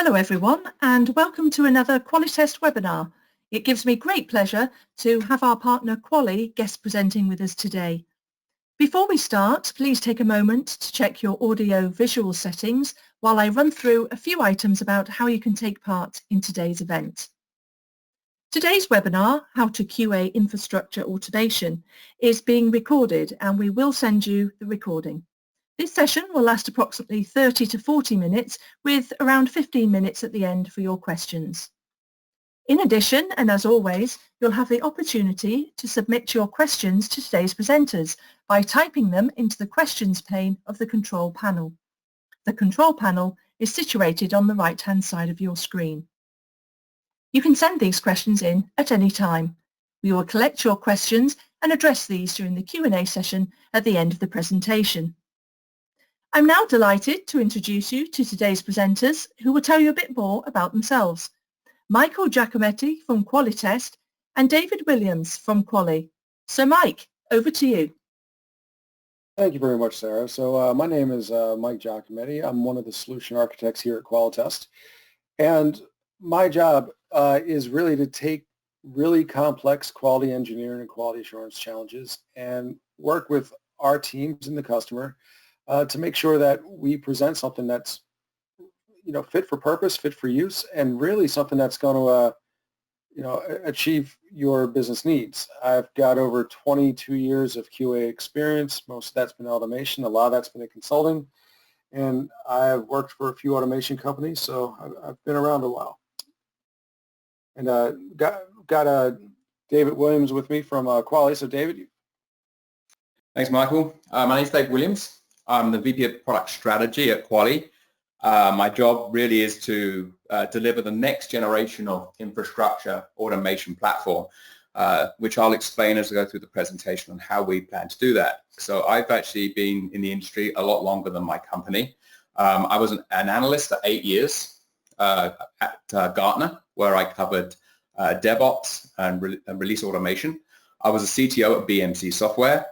Hello everyone and welcome to another QualiTest webinar. It gives me great pleasure to have our partner Quali guest presenting with us today. Before we start, please take a moment to check your audio visual settings while I run through a few items about how you can take part in today's event. Today's webinar, How to QA Infrastructure Automation, is being recorded and we will send you the recording. This session will last approximately 30 to 40 minutes with around 15 minutes at the end for your questions. In addition, and as always, you'll have the opportunity to submit your questions to today's presenters by typing them into the questions pane of the control panel. The control panel is situated on the right-hand side of your screen. You can send these questions in at any time. We will collect your questions and address these during the Q&A session at the end of the presentation. I'm now delighted to introduce you to today's presenters who will tell you a bit more about themselves. Michael Giacometti from QualiTest and David Williams from Quali. So Mike, over to you. Thank you very much, Sarah. So my name is Mike Giacometti. I'm one of the solution architects here at QualiTest. And my job is really to take really complex quality engineering and quality assurance challenges and work with our teams and the customer to make sure that we present something that's, fit for purpose, fit for use, and really something that's going to, achieve your business needs. I've got over 22 years of QA experience. Most of that's been automation. A lot of that's been in consulting. And I've worked for a few automation companies, so I've been around a while. And got David Williams with me from Quali. So David. Thanks, Michael. My name is Dave Williams. I'm the VP of Product Strategy at Quali. My job really is to deliver the next generation of infrastructure automation platform, which I'll explain as I go through the presentation on how we plan to do that. So I've actually been in the industry a lot longer than my company. I was an analyst for 8 years at Gartner, where I covered DevOps and release automation. I was a CTO at BMC Software.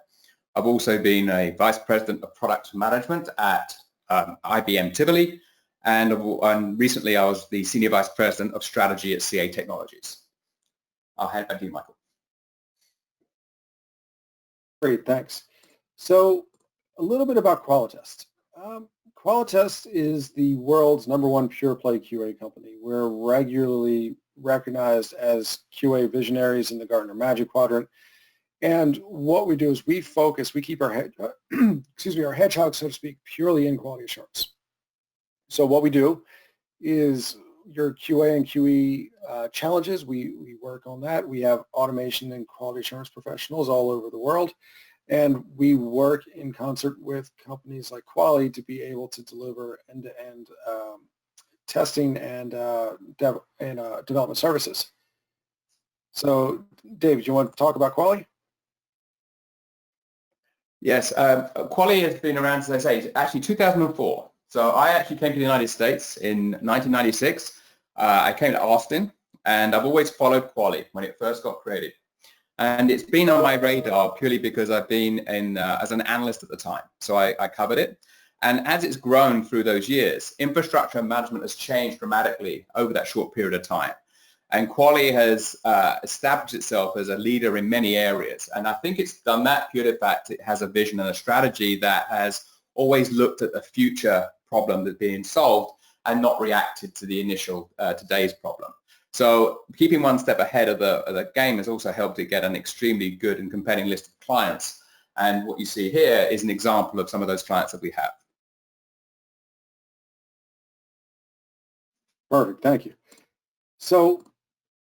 I've also been a Vice President of Product Management at IBM Tivoli, and recently I was the Senior Vice President of Strategy at CA Technologies. I'll hand back to you, Michael. Great, thanks. So a little bit about QualiTest. QualiTest is the world's #1 pure play QA company. We're regularly recognized as QA visionaries in the Gartner Magic Quadrant. And what we do is we keep our our hedgehog, so to speak, purely in quality assurance. So what we do is your QA and QE challenges, we work on that. We have automation and quality assurance professionals all over the world. And we work in concert with companies like Quali to be able to deliver end-to-end testing and development services. So David, you want to talk about Quali? Yes, Quali has been around, as I say, actually 2004. So I actually came to the United States in 1996. I came to Austin, and I've always followed Quali when it first got created. And it's been on my radar purely because I've been as an analyst at the time. So I covered it. And as it's grown through those years, infrastructure management has changed dramatically over that short period of time. And Quali has established itself as a leader in many areas. And I think it's done that purely the fact it has a vision and a strategy that has always looked at the future problem that's being solved and not reacted to the initial today's problem. So keeping one step ahead of the game has also helped it get an extremely good and compelling list of clients. And what you see here is an example of some of those clients that we have. Perfect, thank you. So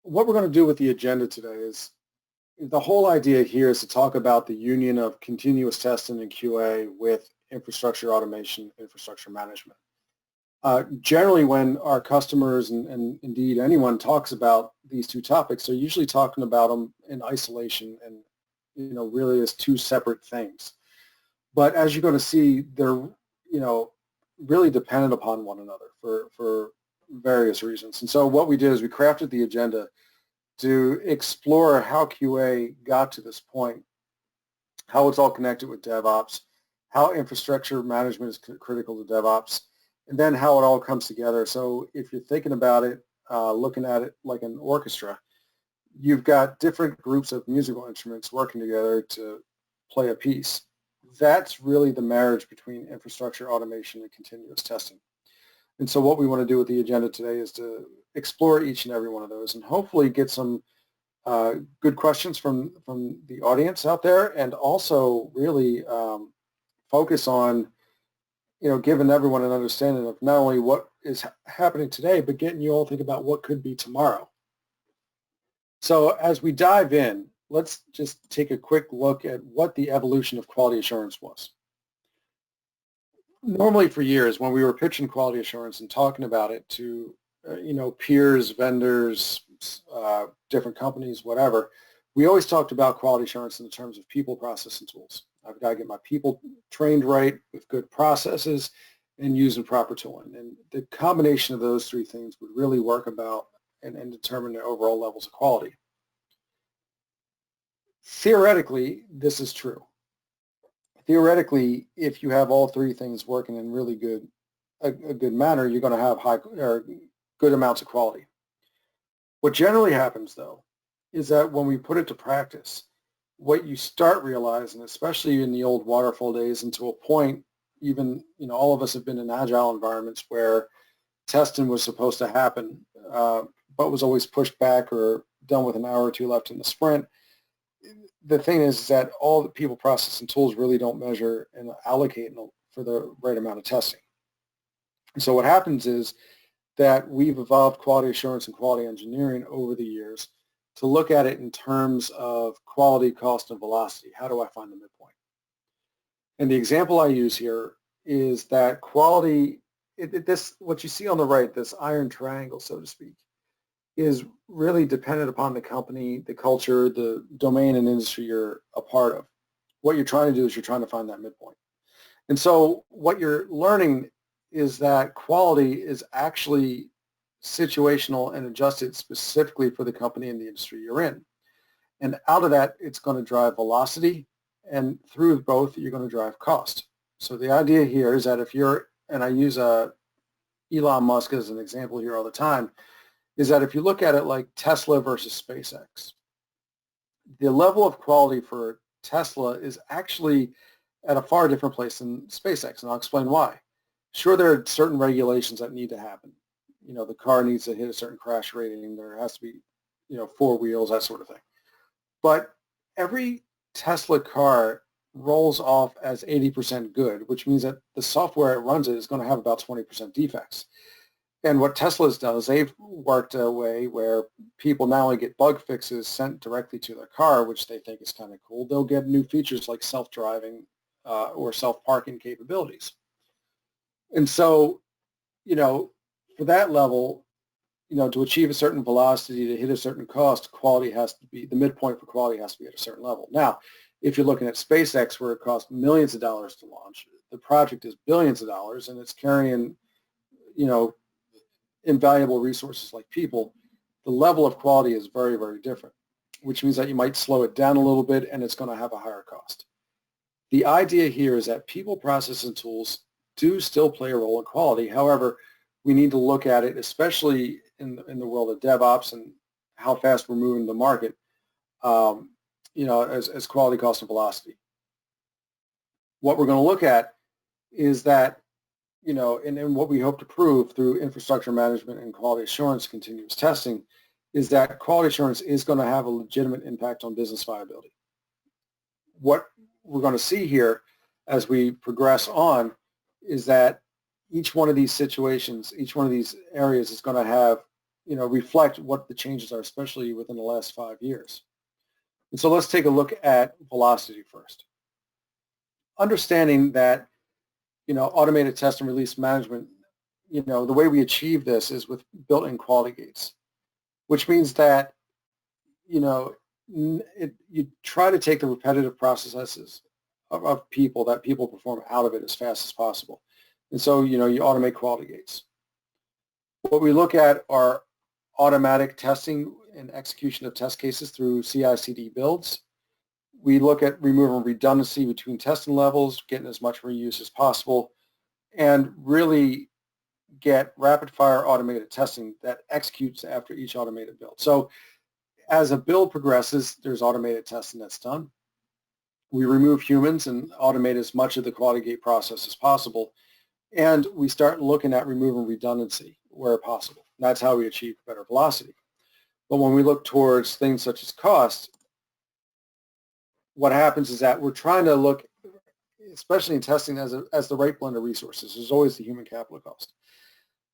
what we're going to do with the agenda today is the whole idea here is to talk about the union of continuous testing and QA with infrastructure automation, infrastructure management. Generally, when our customers and indeed anyone talks about these two topics, they're usually talking about them in isolation and really as two separate things. But as you're going to see, they're really dependent upon one another for various reasons. And so what we did is we crafted the agenda to explore how QA got to this point, how it's all connected with DevOps, how infrastructure management is critical to DevOps, and then how it all comes together. So if you're thinking about it, looking at it like an orchestra, you've got different groups of musical instruments working together to play a piece. That's really the marriage between infrastructure, automation, and continuous testing. And so what we want to do with the agenda today is to explore each and every one of those and hopefully get some good questions from the audience out there, and also really focus on, giving everyone an understanding of not only what is happening today, but getting you all to think about what could be tomorrow. So as we dive in, let's just take a quick look at what the evolution of quality assurance was. Normally for years, when we were pitching quality assurance and talking about it to, peers, vendors, different companies, whatever, we always talked about quality assurance in terms of people, process, and tools. I've got to get my people trained right with good processes and using proper tooling. And the combination of those three things would really work about and determine the overall levels of quality. Theoretically, this is true. Theoretically, if you have all three things working in really a good manner, you're going to have good amounts of quality. What generally happens, though, is that when we put it to practice, what you start realizing, especially in the old waterfall days, and to a point, even all of us have been in agile environments where testing was supposed to happen, but was always pushed back or done with an hour or two left in the sprint. The thing is that all the people, process, and tools really don't measure and allocate for the right amount of testing. And so what happens is that we've evolved quality assurance and quality engineering over the years to look at it in terms of quality, cost, and velocity. How do I find the midpoint? And the example I use here is that quality, what you see on the right, this iron triangle, so to speak, is really dependent upon the company, the culture, the domain and industry you're a part of. What you're trying to do is you're trying to find that midpoint. And so what you're learning is that quality is actually situational and adjusted specifically for the company and the industry you're in. And out of that, it's going to drive velocity, and through both, you're going to drive cost. So the idea here is that if you're, and I use Elon Musk as an example here all the time, is that if you look at it like Tesla versus SpaceX, the level of quality for Tesla is actually at a far different place than SpaceX, and I'll explain why. Sure, there are certain regulations that need to happen. The car needs to hit a certain crash rating. There has to be, 4 wheels, that sort of thing. But every Tesla car rolls off as 80% good, which means that the software it runs it is going to have about 20% defects. And what Tesla's done is they've worked a way where people not only get bug fixes sent directly to their car, which they think is kind of cool, they'll get new features like self-driving or self-parking capabilities. And so, for that level, to achieve a certain velocity, to hit a certain cost, quality has to be, the midpoint for quality has to be at a certain level. Now, if you're looking at SpaceX, where it costs millions of dollars to launch, the project is billions of dollars, and it's carrying, invaluable resources like people, the level of quality is very, very different, which means that you might slow it down a little bit, and it's going to have a higher cost. The idea here is that people, process, and tools do still play a role in quality. However, we need to look at it, especially in the world of DevOps and how fast we're moving the market, as quality, cost, and velocity. What we're going to look at is that, and what we hope to prove through infrastructure management and quality assurance continuous testing is that quality assurance is going to have a legitimate impact on business viability. What we're going to see here as we progress on is that each one of these situations, each one of these areas is going to have, reflect what the changes are, especially within the last 5 years. And so let's take a look at velocity first. Understanding that, automated test and release management, the way we achieve this is with built-in quality gates, which means that, you try to take the repetitive processes of people that people perform out of it as fast as possible. And so, you automate quality gates. What we look at are automatic testing and execution of test cases through CI/CD builds. We look at removing redundancy between testing levels, getting as much reuse as possible, and really get rapid-fire automated testing that executes after each automated build. So as a build progresses, there's automated testing that's done. We remove humans and automate as much of the quality gate process as possible. And we start looking at removing redundancy where possible. That's how we achieve better velocity. But when we look towards things such as cost, what happens is that we're trying to look, especially in testing, as the right blend of resources. There's always the human capital cost.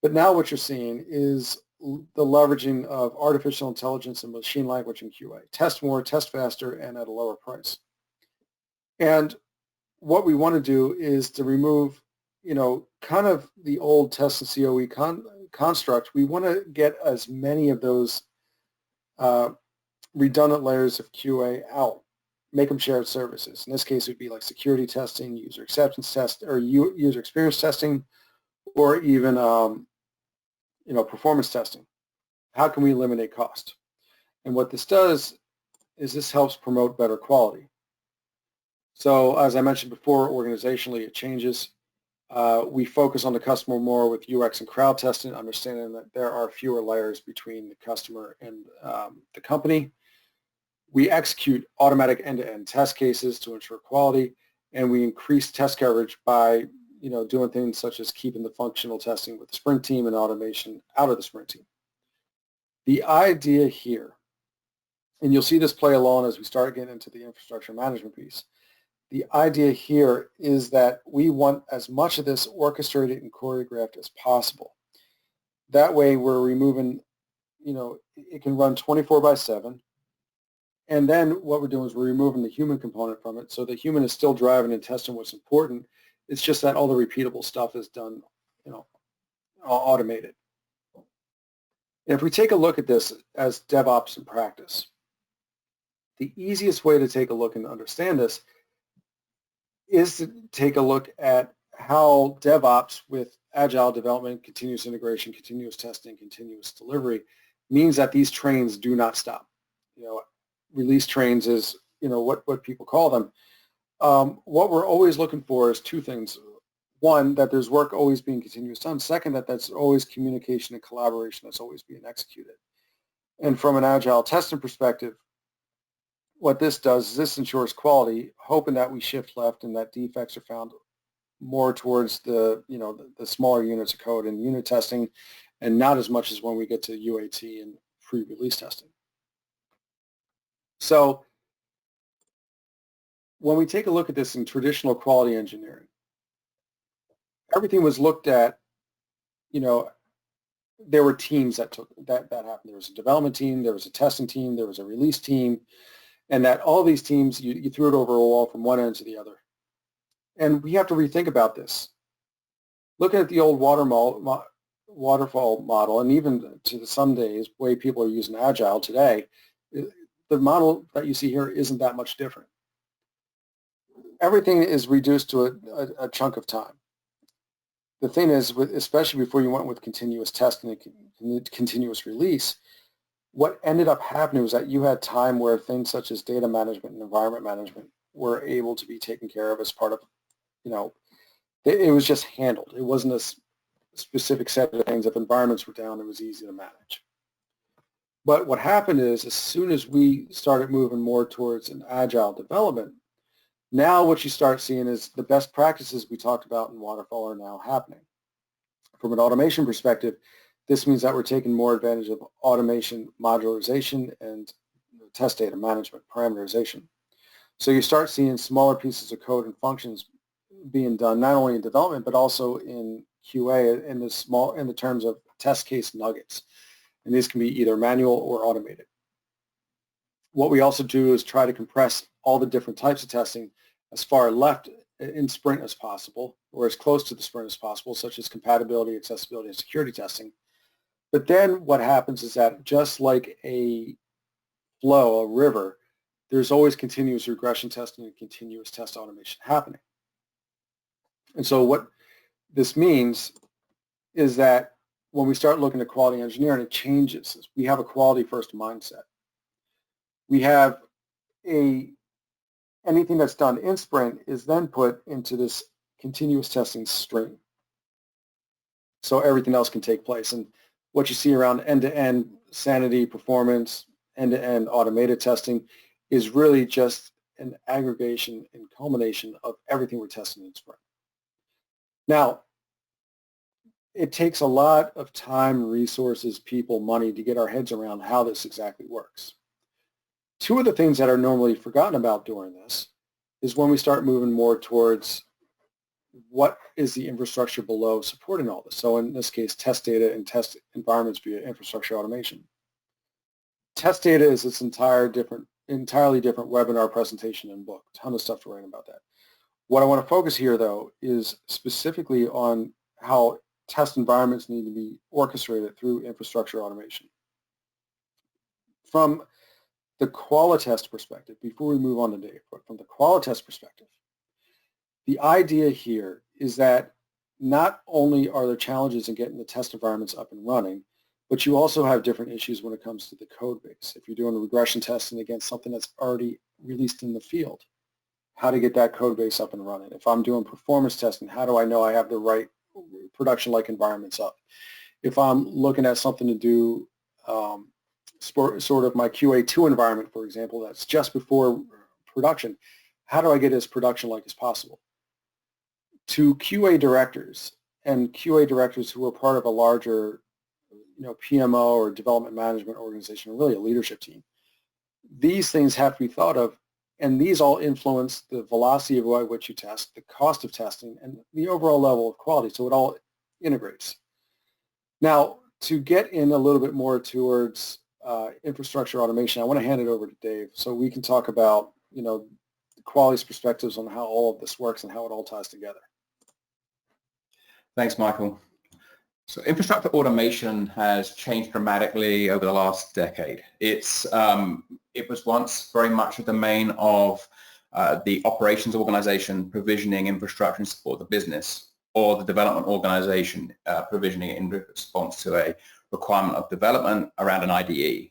But now what you're seeing is the leveraging of artificial intelligence and machine language in QA. Test more, test faster, and at a lower price. And what we want to do is to remove, kind of the old test and COE construct. We want to get as many of those redundant layers of QA out, make them shared services. In this case, it would be like security testing, user acceptance test, or user experience testing, or even performance testing. How can we eliminate cost? And what this does is this helps promote better quality. So as I mentioned before, organizationally it changes. We focus on the customer more with UX and crowd testing, understanding that there are fewer layers between the customer and the company. We execute automatic end-to-end test cases to ensure quality, and we increase test coverage by doing things such as keeping the functional testing with the sprint team and automation out of the sprint team. The idea here, and you'll see this play along as we start getting into the infrastructure management piece, the idea here is that we want as much of this orchestrated and choreographed as possible. That way we're removing, it can run 24/7. And then what we're doing is we're removing the human component from it. So the human is still driving and testing what's important. It's just that all the repeatable stuff is done, automated. And if we take a look at this as DevOps in practice, the easiest way to take a look and understand this is to take a look at how DevOps with agile development, continuous integration, continuous testing, continuous delivery means that these trains do not stop. Release trains is, what people call them. What we're always looking for is two things. One, that there's work always being continuous done. Second, that that's always communication and collaboration that's always being executed. And from an agile testing perspective, what this does is this ensures quality, hoping that we shift left and that defects are found more towards the smaller units of code and unit testing, and not as much as when we get to UAT and pre-release testing. So when we take a look at this in traditional quality engineering, everything was looked at, there were teams that happened. There was a development team, there was a testing team, there was a release team, and that all these teams, you threw it over a wall from one end to the other. And we have to rethink about this. Looking at the old waterfall model, and even to some days, the way people are using Agile today, the model that you see here isn't that much different. Everything is reduced to a chunk of time. The thing is, especially before you went with continuous testing and continuous release, what ended up happening was that you had time where things such as data management and environment management were able to be taken care of as part of, it was just handled. It wasn't a specific set of things. If environments were down, it was easy to manage. But what happened is, as soon as we started moving more towards an agile development, now what you start seeing is the best practices we talked about in Waterfall are now happening. From an automation perspective, this means that we're taking more advantage of automation modularization and test data management, parameterization. So you start seeing smaller pieces of code and functions being done not only in development but also in QA in the terms of test case nuggets. And these can be either manual or automated. What we also do is try to compress all the different types of testing as far left in sprint as possible, or as close to the sprint as possible, such as compatibility, accessibility, and security testing. But then what happens is that just like a flow, a river, there's always continuous regression testing and continuous test automation happening. And so what this means is that when we start looking at quality engineering, it changes. We have a quality first mindset. We have anything that's done in sprint is then put into this continuous testing stream. so everything else can take place. And what you see around end-to-end sanity, performance, end-to-end automated testing is really just an aggregation and culmination of everything we're testing in Sprint. Now, it takes a lot of time, resources, people, money to get our heads around how this exactly works. Two of the things that are normally forgotten about during this is when we start moving more towards what is the infrastructure below supporting all this. So in this case, test data and test environments via infrastructure automation. Test data is its entirely different webinar presentation and book. A ton of stuff to write about that. What I want to focus here, though, is specifically on how test environments need to be orchestrated through infrastructure automation. From the Qualitest perspective, before we move on to Dave, but from the Qualitest perspective, the idea here is that not only are there challenges in getting the test environments up and running, but you also have different issues when it comes to the code base. If you're doing regression testing against something that's already released in the field, how to get that code base up and running. If I'm doing performance testing, how do I know I have the right production-like environments up? If I'm looking at something to do sort of my QA2 environment, for example, that's just before production, how do I get it as production-like as possible? To QA directors and QA directors who are part of a larger PMO or development management organization, or really a leadership team, these things have to be thought of, and these all influence the velocity of which you test, the cost of testing, and the overall level of quality, so it all integrates. Now, to get in a little bit more towards infrastructure automation, I want to hand it over to Dave so we can talk about the quality's perspectives on how all of this works and how it all ties together. Thanks, Michael. So infrastructure automation has changed dramatically over the last decade. It was once very much a domain of the operations organization provisioning infrastructure and support the business, or the development organization provisioning in response to a requirement of development around an IDE.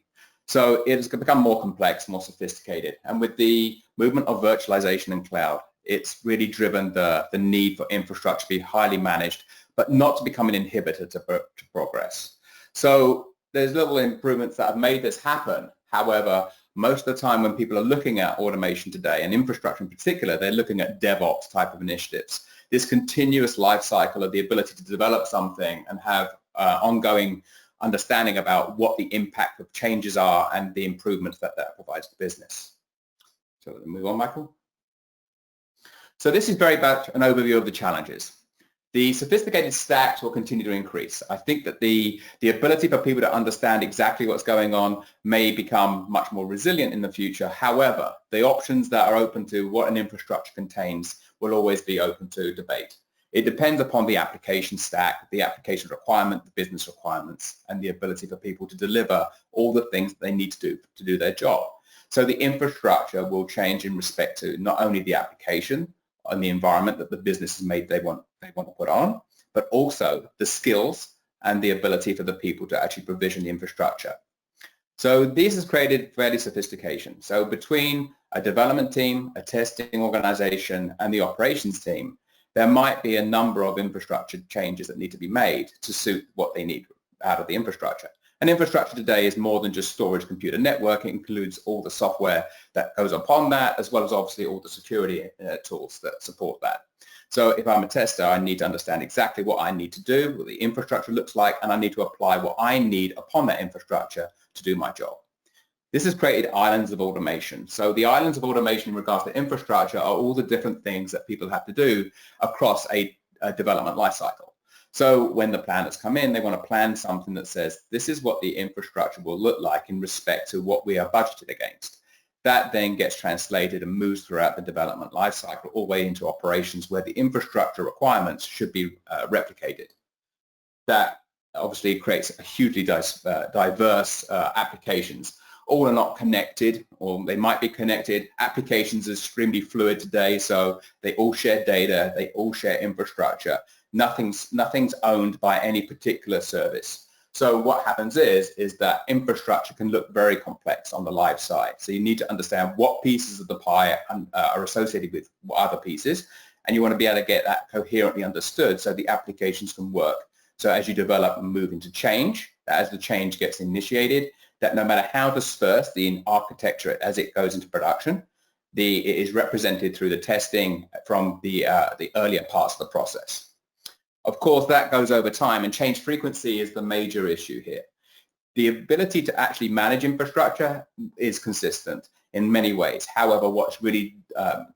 So it has become more complex, more sophisticated. And with the movement of virtualization and cloud, it's really driven the need for infrastructure to be highly managed, but not to become an inhibitor to progress. So there's little improvements that have made this happen. However, most of the time when people are looking at automation today, and infrastructure in particular, they're looking at DevOps type of initiatives. This continuous life cycle of the ability to develop something and have ongoing understanding about what the impact of changes are and the improvements that provides the business. So move on, Michael. So this is very much an overview of the challenges. The sophisticated stacks will continue to increase. I think that the ability for people to understand exactly what's going on may become much more resilient in the future. However, the options that are open to what an infrastructure contains will always be open to debate. It depends upon the application stack, the application requirement, the business requirements, and the ability for people to deliver all the things that they need to do their job. So the infrastructure will change in respect to not only the application and the environment that the business has made they want to put on, but also the skills and the ability for the people to actually provision the infrastructure. So this has created fairly sophistication. So between a development team, a testing organization, and the operations team, there might be a number of infrastructure changes that need to be made to suit what they need out of the infrastructure. And infrastructure today is more than just storage, computer network. It includes all the software that goes upon that, as well as obviously all the security tools that support that. So if I'm a tester, I need to understand exactly what I need to do, what the infrastructure looks like, and I need to apply what I need upon that infrastructure to do my job. This has created islands of automation. So the islands of automation in regards to infrastructure are all the different things that people have to do across a development lifecycle. So when the planners come in, they want to plan something that says, this is what the infrastructure will look like in respect to what we are budgeted against. That then gets translated and moves throughout the development lifecycle all the way into operations where the infrastructure requirements should be replicated. That obviously creates a hugely diverse applications. All are not connected, or they might be connected. Applications are extremely fluid today, so they all share data, they all share infrastructure. Nothing's owned by any particular service. So what happens is that infrastructure can look very complex on the live side. So you need to understand what pieces of the pie are associated with what other pieces, and you want to be able to get that coherently understood so the applications can work So as you develop and move into change, as the change gets initiated, that no matter how dispersed the architecture as it goes into production, it is represented through the testing from the earlier parts of the process. Of course, that goes over time, and change frequency is the major issue here. The ability to actually manage infrastructure is consistent in many ways. However, what's really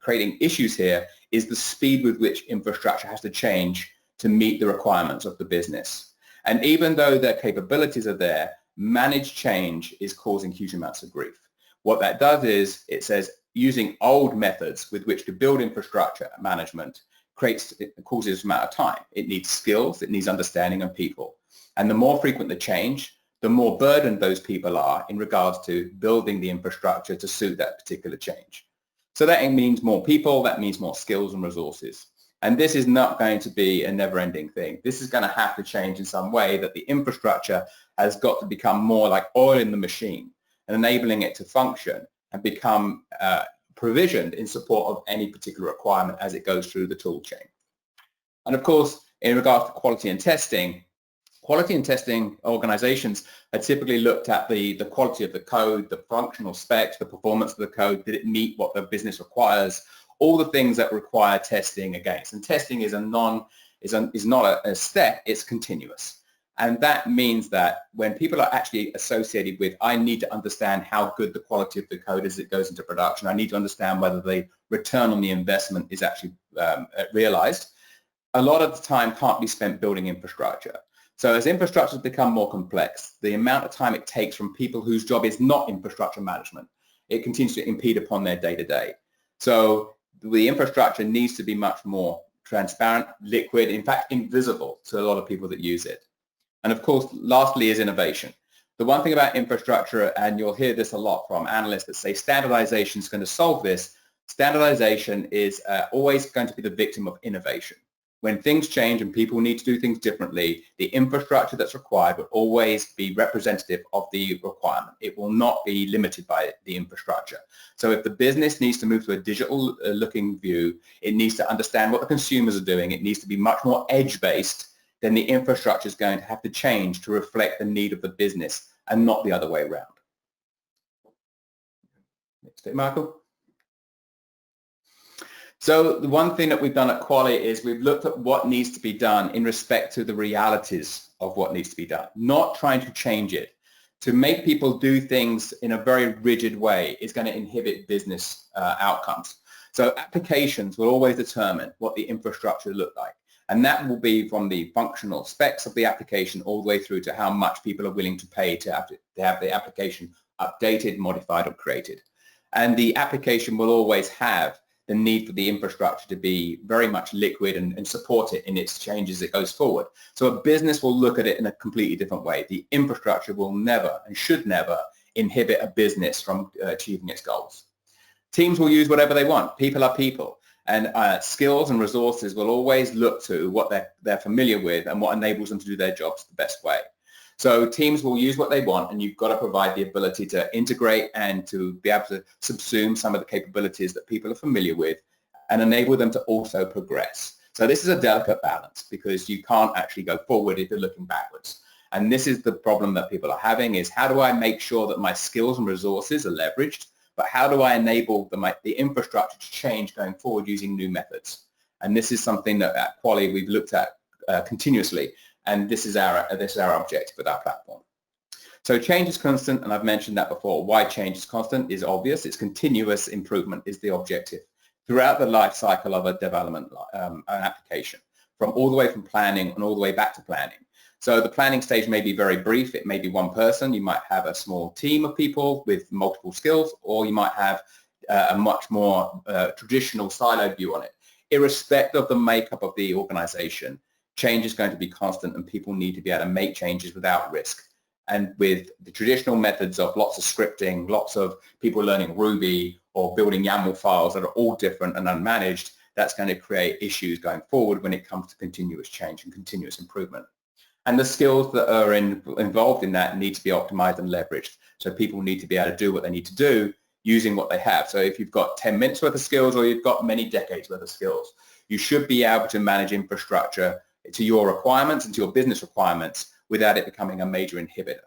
creating issues here is the speed with which infrastructure has to change to meet the requirements of the business. And even though their capabilities are there, managed change is causing huge amounts of grief. What that does is it says using old methods with which to build infrastructure management causes a amount of time. It needs skills, it needs understanding and people. And the more frequent the change, the more burdened those people are in regards to building the infrastructure to suit that particular change. So that means more people, that means more skills and resources. And this is not going to be a never-ending thing. This is going to have to change in some way, that the infrastructure has got to become more like oil in the machine and enabling it to function and become provisioned in support of any particular requirement as it goes through the tool chain. And of course, in regards to quality and testing organizations have typically looked at the quality of the code, the functional specs, the performance of the code. Did it meet what the business requires? All the things that require testing against. And testing is not a step, it's continuous. And that means that when people are actually associated with, I need to understand how good the quality of the code is as it goes into production. I need to understand whether the return on the investment is actually realized. A lot of the time can't be spent building infrastructure. So as infrastructures become more complex, the amount of time it takes from people whose job is not infrastructure management, it continues to impede upon their day-to-day. So the infrastructure needs to be much more transparent, liquid, in fact, invisible to a lot of people that use it. And of course, lastly is innovation. The one thing about infrastructure, and you'll hear this a lot from analysts that say standardization is going to solve this, standardization is always going to be the victim of innovation. When things change and people need to do things differently, the infrastructure that's required will always be representative of the requirement. It will not be limited by the infrastructure. So if the business needs to move to a digital looking view, it needs to understand what the consumers are doing. It needs to be much more edge-based. Then the infrastructure is going to have to change to reflect the need of the business and not the other way around. Next step, Michael. So the one thing that we've done at Quali is we've looked at what needs to be done in respect to the realities of what needs to be done, not trying to change it. To make people do things in a very rigid way is going to inhibit business outcomes. So applications will always determine what the infrastructure look like. And that will be from the functional specs of the application all the way through to how much people are willing to pay to have the application updated, modified, or created. And the application will always have the need for the infrastructure to be very much liquid and support it in its changes as it goes forward. So a business will look at it in a completely different way. The infrastructure will never and should never inhibit a business from achieving its goals. Teams will use whatever they want. People are people. And skills and resources will always look to what they're familiar with and what enables them to do their jobs the best way. So teams will use what they want, and you've got to provide the ability to integrate and to be able to subsume some of the capabilities that people are familiar with and enable them to also progress. So this is a delicate balance because you can't actually go forward if you're looking backwards. And this is the problem that people are having is how do I make sure that my skills and resources are leveraged, but how do I enable the infrastructure to change going forward using new methods? And this is something that at Quali we've looked at continuously. And this is our objective with our platform. So change is constant, and I've mentioned that before. Why change is constant is obvious. It's continuous improvement is the objective throughout the life cycle of a development an application, from all the way from planning and all the way back to planning. So the planning stage may be very brief. It may be one person. You might have a small team of people with multiple skills, or you might have a much more traditional siloed view on it. Irrespective of the makeup of the organization, change is going to be constant, and people need to be able to make changes without risk. And with the traditional methods of lots of scripting, lots of people learning Ruby or building YAML files that are all different and unmanaged, that's going to create issues going forward when it comes to continuous change and continuous improvement. And the skills that are involved in that need to be optimized and leveraged. So people need to be able to do what they need to do using what they have. So if you've got 10 minutes worth of skills or you've got many decades worth of skills, you should be able to manage infrastructure to your requirements and to your business requirements without it becoming a major inhibitor.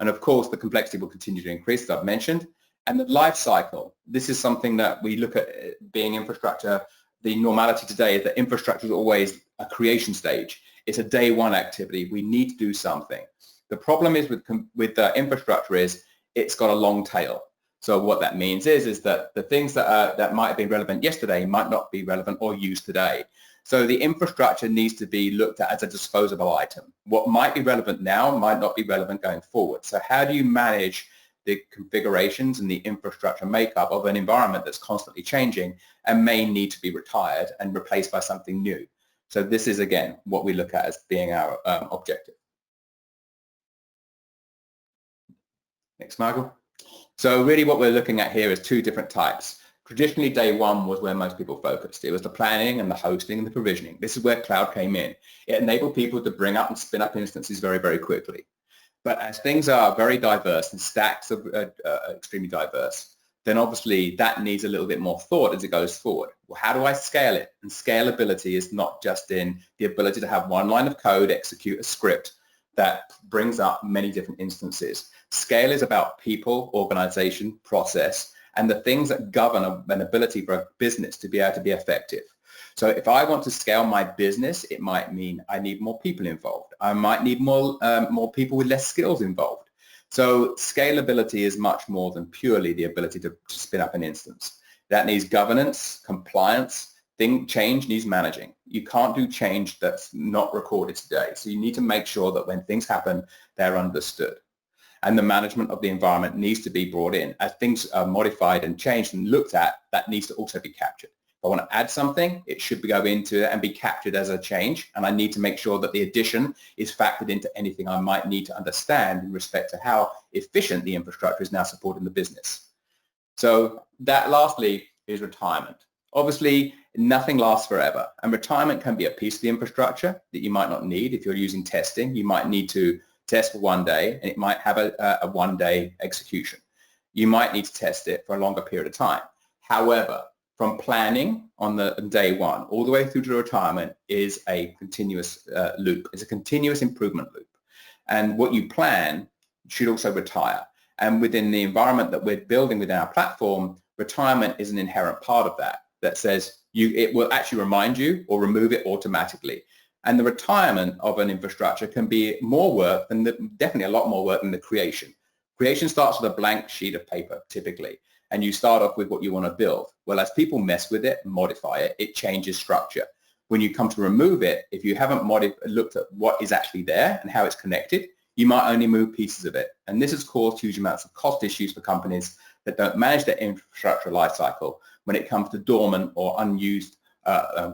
And of course, the complexity will continue to increase, as I've mentioned. And the life cycle, this is something that we look at being infrastructure. The normality today is that infrastructure is always a creation stage. It's a day one activity. We need to do something. The problem is with infrastructure is it's got a long tail. So what that means is that the things that might have been relevant yesterday might not be relevant or used today. So the infrastructure needs to be looked at as a disposable item. What might be relevant now might not be relevant going forward. So how do you manage the configurations and the infrastructure makeup of an environment that's constantly changing and may need to be retired and replaced by something new? So this is, again, what we look at as being our objective. Next, Michael. So really what we're looking at here is two different types. Traditionally, day one was where most people focused. It was the planning and the hosting and the provisioning. This is where cloud came in. It enabled people to bring up and spin up instances very, very quickly. But as things are very diverse and stacks are extremely diverse, then obviously that needs a little bit more thought as it goes forward. Well, how do I scale it? And scalability is not just in the ability to have one line of code, execute a script that brings up many different instances. Scale is about people, organization, process, and the things that govern an ability for a business to be able to be effective. So if I want to scale my business, it might mean I need more people involved. I might need more people with less skills involved. So scalability is much more than purely the ability to spin up an instance. That needs governance, compliance. Change needs managing. You can't do change that's not recorded today. So you need to make sure that when things happen, they're understood. And the management of the environment needs to be brought in. As things are modified and changed and looked at, that needs to also be captured. If I want to add something, it should go into it and be captured as a change. And I need to make sure that the addition is factored into anything I might need to understand in respect to how efficient the infrastructure is now supporting the business. So that lastly is retirement. Obviously, nothing lasts forever. And retirement can be a piece of the infrastructure that you might not need. If you're using testing, you might need to test for one day and it might have a one-day execution. You might need to test it for a longer period of time. However, from planning on the day one all the way through to retirement is a continuous loop. It's a continuous improvement loop. And what you plan should also retire. And within the environment that we're building within our platform, retirement is an inherent part of that says it will actually remind you or remove it automatically. And the retirement of an infrastructure can be more work than definitely a lot more work than the creation. Creation starts with a blank sheet of paper typically, and you start off with what you want to build. Well, as people mess with it, modify it, it changes structure. When you come to remove it, if you haven't looked at what is actually there and how it's connected, you might only move pieces of it. And this has caused huge amounts of cost issues for companies that don't manage their infrastructure lifecycle when it comes to dormant or unused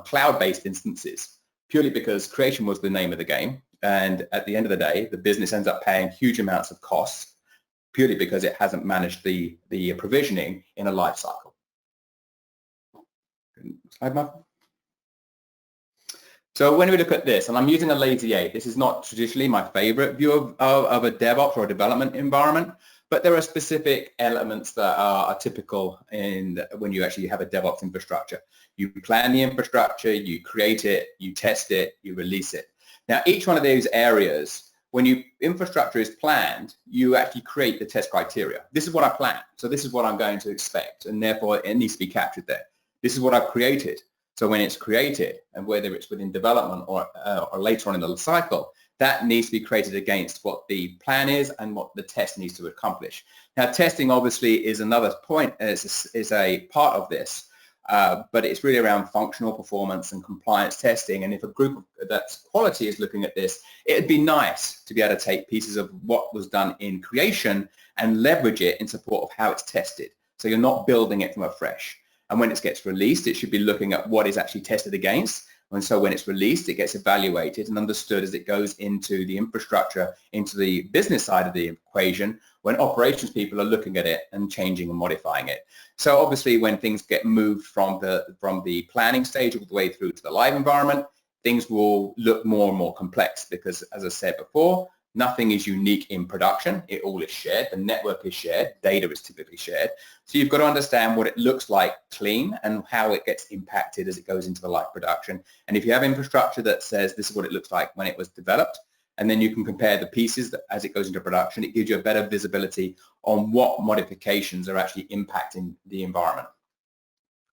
cloud-based instances, purely because creation was the name of the game. And at the end of the day, the business ends up paying huge amounts of costs purely because it hasn't managed the provisioning in a life cycle. Slide, Mark. So when we look at this, and I'm using a lazy 8, this is not traditionally my favorite view of a DevOps or a development environment, but there are specific elements that are typical when you actually have a DevOps infrastructure. You plan the infrastructure, you create it, you test it, you release it. Now, each one of those areas, when infrastructure is planned, you actually create the test criteria. This is what I plan, so this is what I'm going to expect, and therefore it needs to be captured there. This is what I've created. So when it's created, and whether it's within development or later on in the cycle, that needs to be created against what the plan is and what the test needs to accomplish. Now, testing obviously is another point, is a part of this, but it's really around functional performance and compliance testing. And if a group that's quality is looking at this, it'd be nice to be able to take pieces of what was done in creation and leverage it in support of how it's tested. So you're not building it from afresh. And when it gets released, it should be looking at what is actually tested against. And so when it's released, it gets evaluated and understood as it goes into the infrastructure, into the business side of the equation, when operations people are looking at it and changing and modifying it. So obviously when things get moved from the planning stage all the way through to the live environment, things will look more and more complex because, as I said before, Nothing is unique in production. It all is shared. The network is shared. Data is typically shared. So you've got to understand what it looks like clean and how it gets impacted as it goes into the live production. And if you have infrastructure that says this is what it looks like when it was developed, and then you can compare the pieces that, as it goes into production, it gives you a better visibility on what modifications are actually impacting the environment.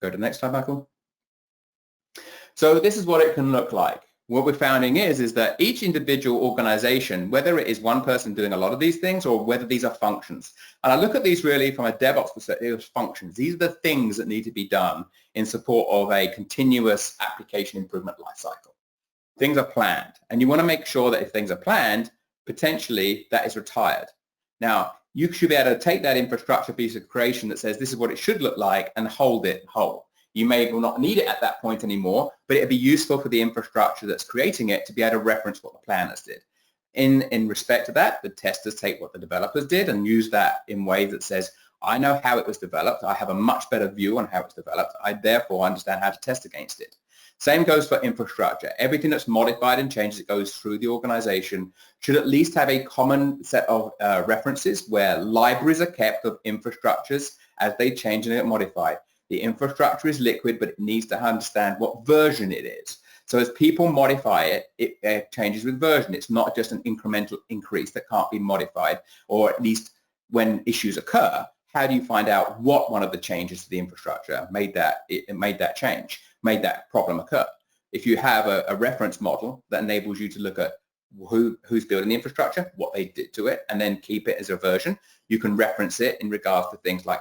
Go to the next slide, Michael. So this is what it can look like. What we're finding is that each individual organization, whether it is one person doing a lot of these things or whether these are functions, and I look at these really from a DevOps perspective as functions. These are the things that need to be done in support of a continuous application improvement lifecycle. Things are planned, and you want to make sure that if things are planned, potentially that is retired. Now, you should be able to take that infrastructure piece of creation that says this is what it should look like and hold it whole. You may well not need it at that point anymore, but it'd be useful for the infrastructure that's creating it to be able to reference what the planners did. In respect to that, the testers take what the developers did and use that in ways that says, I know how it was developed. I have a much better view on how it's developed. I therefore understand how to test against it. Same goes for infrastructure. Everything that's modified and changed that goes through the organization should at least have a common set of references where libraries are kept of infrastructures as they change and get modified. The infrastructure is liquid, but it needs to understand what version it is. So as people modify it, it changes with version. It's not just an incremental increase that can't be modified, or at least when issues occur, how do you find out what one of the changes to the infrastructure made that change, made that problem occur? If you have a reference model that enables you to look at who's building the infrastructure, what they did to it, and then keep it as a version, you can reference it in regards to things like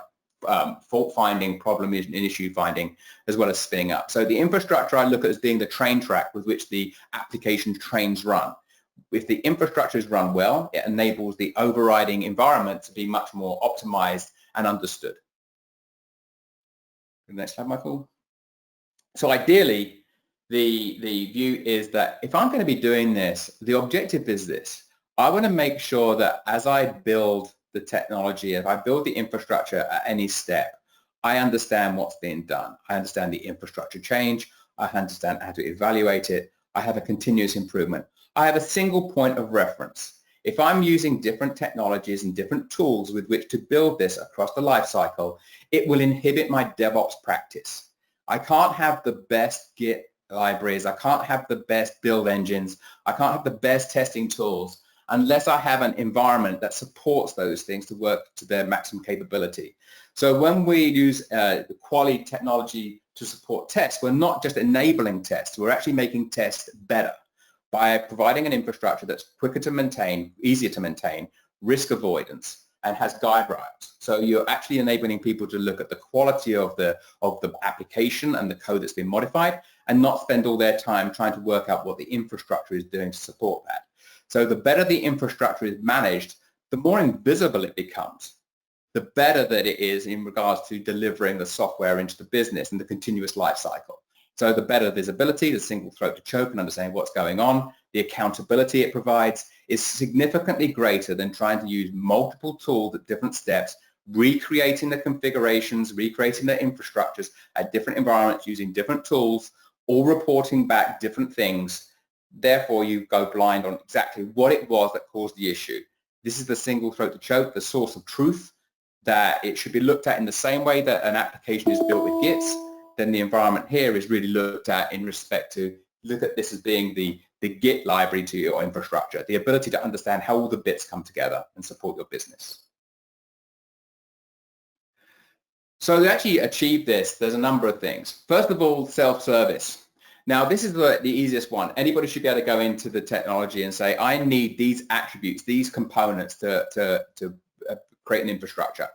fault finding, problem and issue finding, as well as spinning up. So the infrastructure I look at as being the train track with which the application trains run. If the infrastructure is run well, it enables the overriding environment to be much more optimized and understood. Next slide, Michael. So ideally, the view is that if I'm going to be doing this, the objective is this. I want to make sure that as I build the technology, if I build the infrastructure at any step, I understand what's being done. I understand the infrastructure change. I understand how to evaluate it. I have a continuous improvement. I have a single point of reference. If I'm using different technologies and different tools with which to build this across the life cycle, it will inhibit my DevOps practice. I can't have the best Git libraries. I can't have the best build engines. I can't have the best testing tools unless I have an environment that supports those things to work to their maximum capability. So when we use quality technology to support tests, we're not just enabling tests, we're actually making tests better by providing an infrastructure that's quicker to maintain, easier to maintain, risk avoidance, and has guide rails. So you're actually enabling people to look at the quality of the application and the code that's been modified and not spend all their time trying to work out what the infrastructure is doing to support that. So the better the infrastructure is managed, the more invisible it becomes, the better that it is in regards to delivering the software into the business and the continuous life cycle. So the better visibility, the single throat to choke and understanding what's going on, the accountability it provides is significantly greater than trying to use multiple tools at different steps, recreating the configurations, recreating the infrastructures at different environments using different tools, all reporting back different things. Therefore, you go blind on exactly what it was that caused the issue. This is the single throat to choke, the source of truth, that it should be looked at in the same way that an application is built with Gits. Then the environment here is really looked at in respect to, look at this as being the Git library to your infrastructure, the ability to understand how all the bits come together and support your business. So to actually achieve this, there's a number of things. First of all, self-service. Now, this is the easiest one. Anybody should be able to go into the technology and say, I need these attributes, these components to create an infrastructure.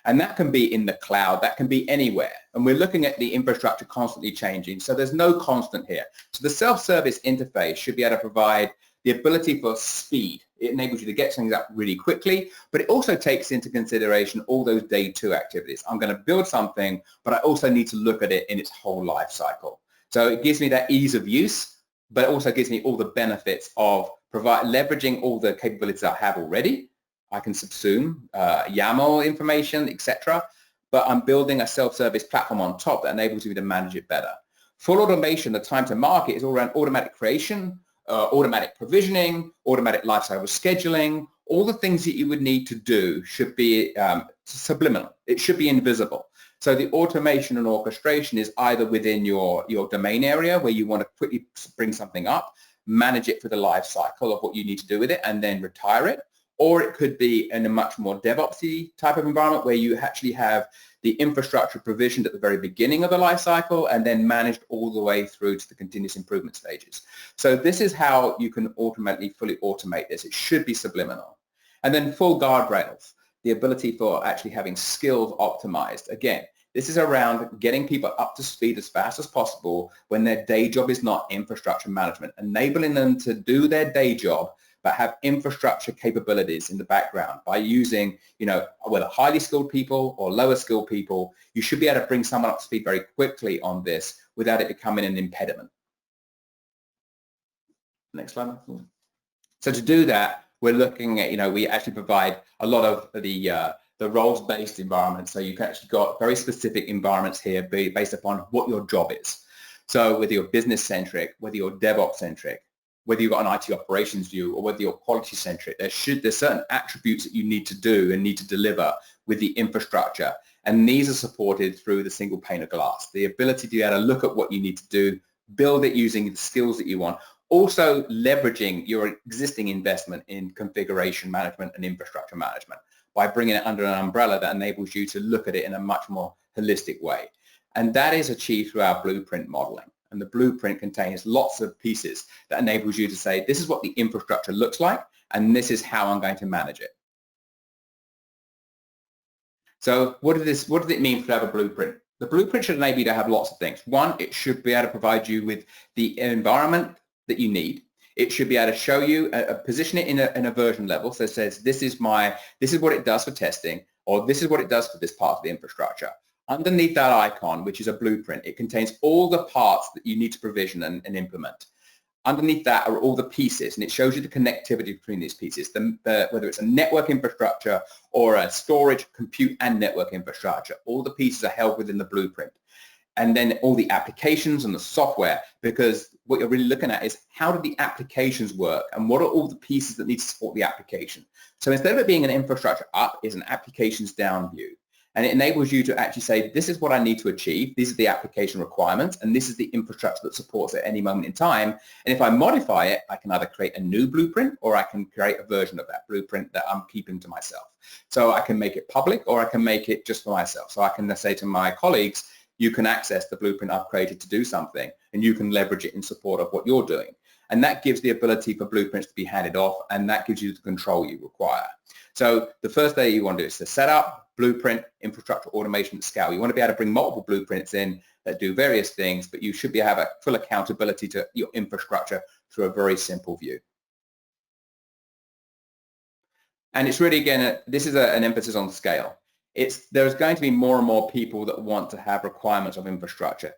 And that can be in the cloud, that can be anywhere. And we're looking at the infrastructure constantly changing. So there's no constant here. So the self-service interface should be able to provide the ability for speed. It enables you to get things up really quickly, but it also takes into consideration all those day two activities. I'm going to build something, but I also need to look at it in its whole life cycle. So it gives me that ease of use, but it also gives me all the benefits of leveraging all the capabilities I have already. I can subsume YAML information, etc. But I'm building a self-service platform on top that enables me to manage it better. Full automation, the time to market is all around automatic creation, automatic provisioning, automatic lifecycle scheduling, all the things that you would need to do should be subliminal. It should be invisible. So the automation and orchestration is either within your domain area where you want to quickly bring something up, manage it for the life cycle of what you need to do with it, and then retire it. Or it could be in a much more DevOps-y type of environment where you actually have the infrastructure provisioned at the very beginning of the life cycle and then managed all the way through to the continuous improvement stages. So this is how you can ultimately fully automate this. It should be subliminal. And then full guardrails, the ability for actually having skills optimized. Again, this is around getting people up to speed as fast as possible when their day job is not infrastructure management, enabling them to do their day job but have infrastructure capabilities in the background by using, whether highly skilled people or lower skilled people. You should be able to bring someone up to speed very quickly on this without it becoming an impediment. Next slide. So to do that, we're looking at, we actually provide a lot of the roles-based environments. So you can actually got very specific environments here based upon what your job is. So whether you're business-centric, whether you're DevOps-centric, whether you've got an IT operations view or whether you're quality-centric, there's certain attributes that you need to do and need to deliver with the infrastructure. And these are supported through the single pane of glass. The ability to be able to look at what you need to do, build it using the skills that you want, also leveraging your existing investment in configuration management and infrastructure management by bringing it under an umbrella that enables you to look at it in a much more holistic way. And that is achieved through our blueprint modeling. And the blueprint contains lots of pieces that enables you to say, this is what the infrastructure looks like, and this is how I'm going to manage it. So what does it mean to have a blueprint? The blueprint should enable you to have lots of things. One, it should be able to provide you with the environment that you need. It should be able to show you, position it in a version level. So it says, this is what it does for testing, or this is what it does for this part of the infrastructure. Underneath that icon, which is a blueprint, it contains all the parts that you need to provision and implement. Underneath that are all the pieces, and it shows you the connectivity between these pieces, whether it's a network infrastructure or a storage, compute, and network infrastructure. All the pieces are held within the blueprint. And then all the applications and the software, because what you're really looking at is how do the applications work and what are all the pieces that need to support the application. So instead of it being an infrastructure up, it's an applications down view. And it enables you to actually say, this is what I need to achieve. These are the application requirements, and this is the infrastructure that supports it at any moment in time. And if I modify it, I can either create a new blueprint or I can create a version of that blueprint that I'm keeping to myself. So I can make it public or I can make it just for myself. So I can say to my colleagues, you can access the blueprint I've created to do something, and you can leverage it in support of what you're doing. And that gives the ability for blueprints to be handed off, and that gives you the control you require. So the first thing you want to do is to set up, blueprint, infrastructure, automation at scale. You want to be able to bring multiple blueprints in that do various things, but you should be have a full accountability to your infrastructure through a very simple view. And it's really, again, this is an emphasis on scale. There's going to be more and more people that want to have requirements of infrastructure.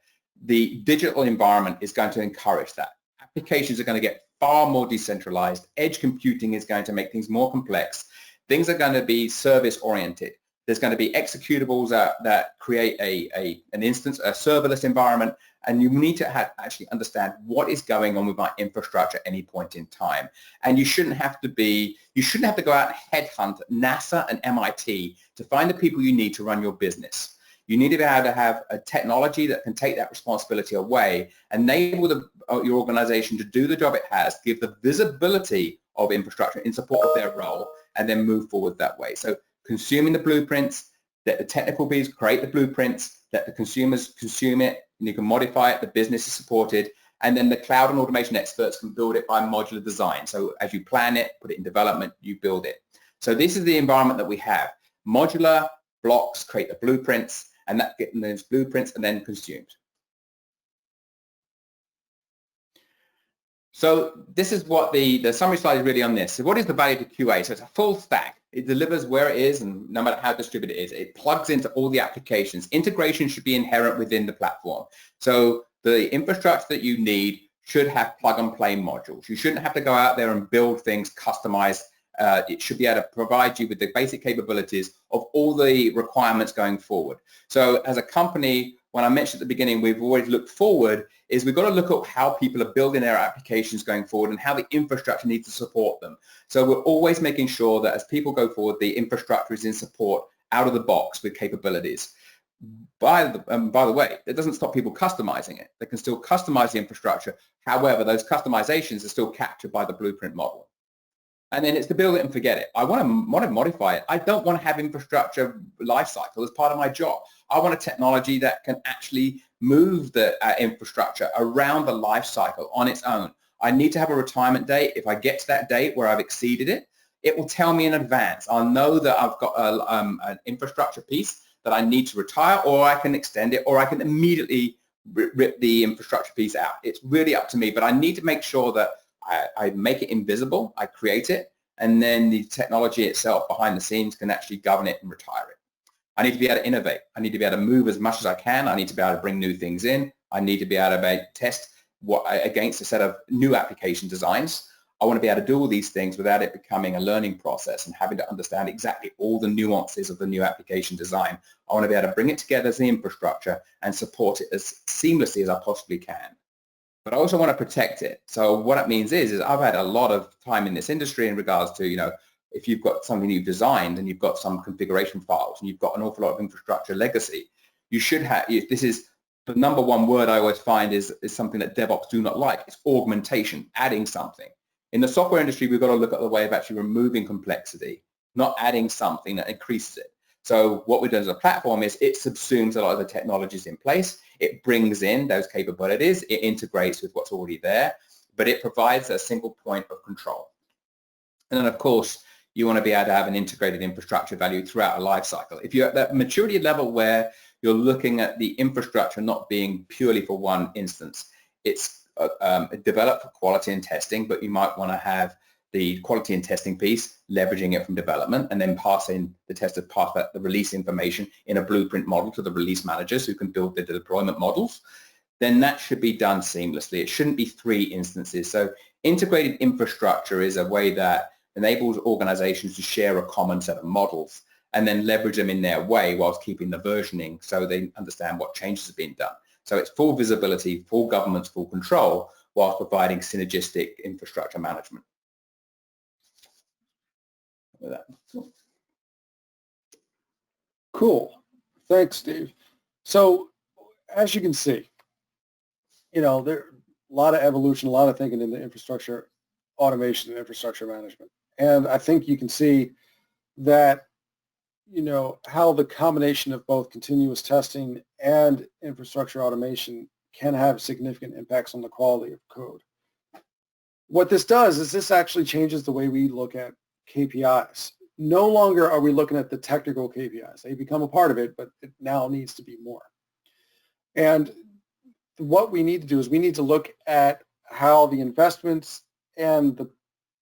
The digital environment is going to encourage that. Applications are going to get far more decentralized. Edge computing is going to make things more complex. Things are going to be service-oriented. There's going to be executables that create an instance, a serverless environment, and you need to actually understand what is going on with my infrastructure at any point in time. And you shouldn't have to go out and headhunt NASA and MIT to find the people you need to run your business. You need to be able to have a technology that can take that responsibility away, enable your organization to do the job it has, give the visibility of infrastructure in support of their role, and then move forward that way. So consuming the blueprints, let the technical bees create the blueprints, let the consumers consume it, and you can modify it, the business is supported, and then the cloud and automation experts can build it by modular design. So as you plan it, put it in development, you build it. So this is the environment that we have. Modular blocks create the blueprints, and that get those blueprints and then consumed. So this is what the summary slide is really on this. So what is the value to QA? So it's a full stack. It delivers where it is, and no matter how distributed it is, it plugs into all the applications. Integration should be inherent within the platform. So the infrastructure that you need should have plug-and-play modules. You shouldn't have to go out there and build things customized. It should be able to provide you with the basic capabilities of all the requirements going forward. So as a company, when I mentioned at the beginning, we've always looked forward, is we've got to look at how people are building their applications going forward and how the infrastructure needs to support them. So we're always making sure that as people go forward, the infrastructure is in support out of the box with capabilities. By the way, it doesn't stop people customizing it. They can still customize the infrastructure. However, those customizations are still captured by the blueprint model. And then it's to build it and forget it. I want to modify it. I don't want to have infrastructure lifecycle as part of my job. I want a technology that can actually move the infrastructure around the lifecycle on its own. I need to have a retirement date. If I get to that date where I've exceeded it, it will tell me in advance. I'll know that I've got an infrastructure piece that I need to retire, or I can extend it, or I can immediately rip the infrastructure piece out. It's really up to me, but I need to make sure that I make it invisible, I create it, and then the technology itself behind the scenes can actually govern it and retire it. I need to be able to innovate. I need to be able to move as much as I can. I need to be able to bring new things in. I need to be able to test against a set of new application designs. I want to be able to do all these things without it becoming a learning process and having to understand exactly all the nuances of the new application design. I want to be able to bring it together as the infrastructure and support it as seamlessly as I possibly can. But I also want to protect it. So what it means is I've had a lot of time in this industry in regards to, if you've got something you've designed and you've got some configuration files and you've got an awful lot of infrastructure legacy, you should have, this is the number one word I always find is something that DevOps do not like. It's augmentation, adding something. In the software industry, we've got to look at the way of actually removing complexity, not adding something that increases it. So what we do as a platform is it subsumes a lot of the technologies in place. It brings in those capabilities. It integrates with what's already there, but it provides a single point of control. And then, of course, you want to be able to have an integrated infrastructure value throughout a life cycle. If you're at that maturity level where you're looking at the infrastructure not being purely for one instance, it's developed for quality and testing, but you might want to have the quality and testing piece, leveraging it from development, and then passing the testers pass the release information in a blueprint model to the release managers who can build the deployment models. Then that should be done seamlessly. It shouldn't be 3 instances. So integrated infrastructure is a way that enables organizations to share a common set of models and then leverage them in their way whilst keeping the versioning so they understand what changes have been done. So it's full visibility, full governance, full control, whilst providing synergistic infrastructure management. Cool. Thanks, Steve. So as you can see, there are a lot of evolution, a lot of thinking in the infrastructure automation and infrastructure management. And I think you can see that, how the combination of both continuous testing and infrastructure automation can have significant impacts on the quality of code. What this does is this actually changes the way we look at KPIs. No longer are we looking at the technical KPIs. They become a part of it, but it now needs to be more. And what we need to do is we need to look at how the investments and the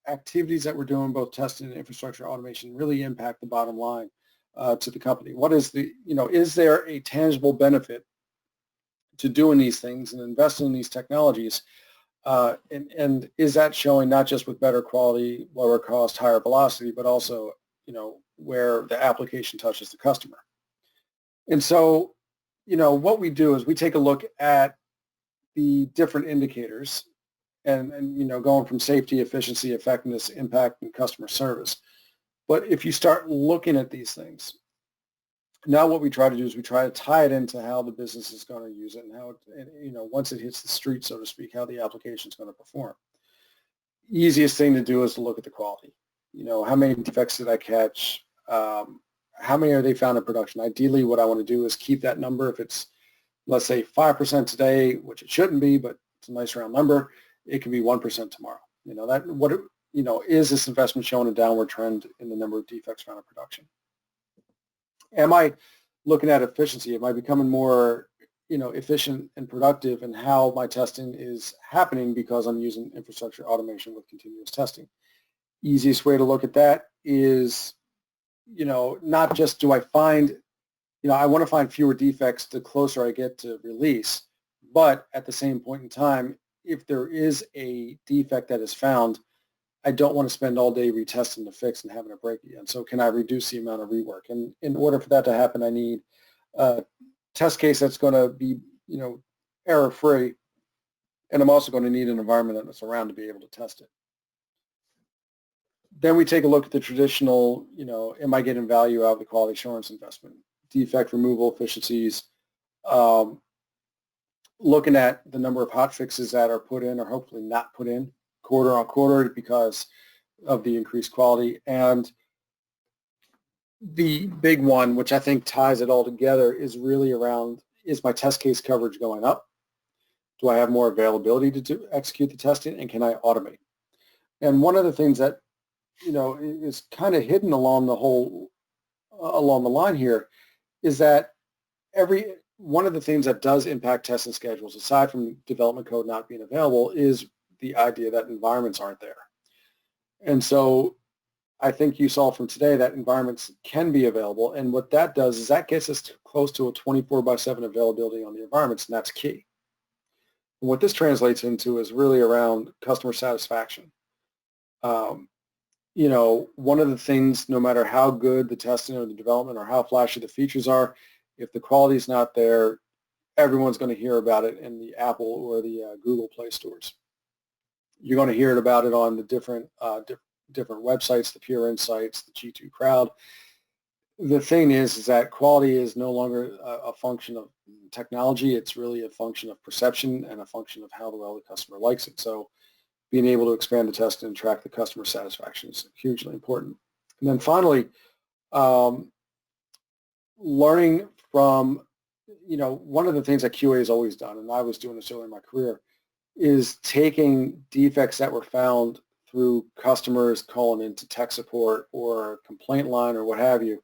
activities that we're doing, both testing and infrastructure automation, really impact the bottom line to the company. What is is there a tangible benefit to doing these things and investing in these technologies? And is that showing not just with better quality, lower cost, higher velocity, but also, where the application touches the customer? And so, what we do is we take a look at the different indicators and going from safety, efficiency, effectiveness, impact, and customer service. But if you start looking at these things, now what we try to do is we try to tie it into how the business is going to use it and how, once it hits the street, so to speak, how the application is going to perform. Easiest thing to do is to look at the quality. How many defects did I catch? How many are they found in production? Ideally, what I want to do is keep that number. If it's, let's say, 5% today, which it shouldn't be, but it's a nice round number, it can be 1% tomorrow. Is this investment showing a downward trend in the number of defects found in production? Am I looking at efficiency? Am I becoming more, efficient and productive in how my testing is happening because I'm using infrastructure automation with continuous testing? Easiest way to look at that is, not just do I find, I want to find fewer defects the closer I get to release, but at the same point in time, if there is a defect that is found, I don't want to spend all day retesting the fix and having it break again. So can I reduce the amount of rework? And in order for that to happen, I need test case that's going to be, error-free, and I'm also going to need an environment that's around to be able to test it. Then we take a look at the traditional, am I getting value out of the quality assurance investment? Defect removal efficiencies, looking at the number of hot fixes that are put in or hopefully not put in quarter on quarter because of the increased quality. And the big one, which I think ties it all together, is really around, is my test case coverage going up? Do I have more availability to execute the testing, and can I automate? And one of the things that, is kind of hidden along the line here is that one of the things that does impact testing schedules, aside from development code not being available, is the idea that environments aren't there. And so I think you saw from today that environments can be available, and what that does is that gets us close to a 24/7 availability on the environments, and that's key. And what this translates into is really around customer satisfaction. One of the things, no matter how good the testing or the development or how flashy the features are, if the quality is not there, everyone's going to hear about it in the Apple or the Google Play stores. You're going to hear about it on the different websites, the Pure Insights, the G2 Crowd. The thing is that quality is no longer a function of technology. It's really a function of perception and a function of how well the customer likes it. So being able to expand the test and track the customer satisfaction is hugely important. And then finally, learning from, one of the things that QA has always done, and I was doing this early in my career, is taking defects that were found through customers calling into tech support or complaint line or what have you,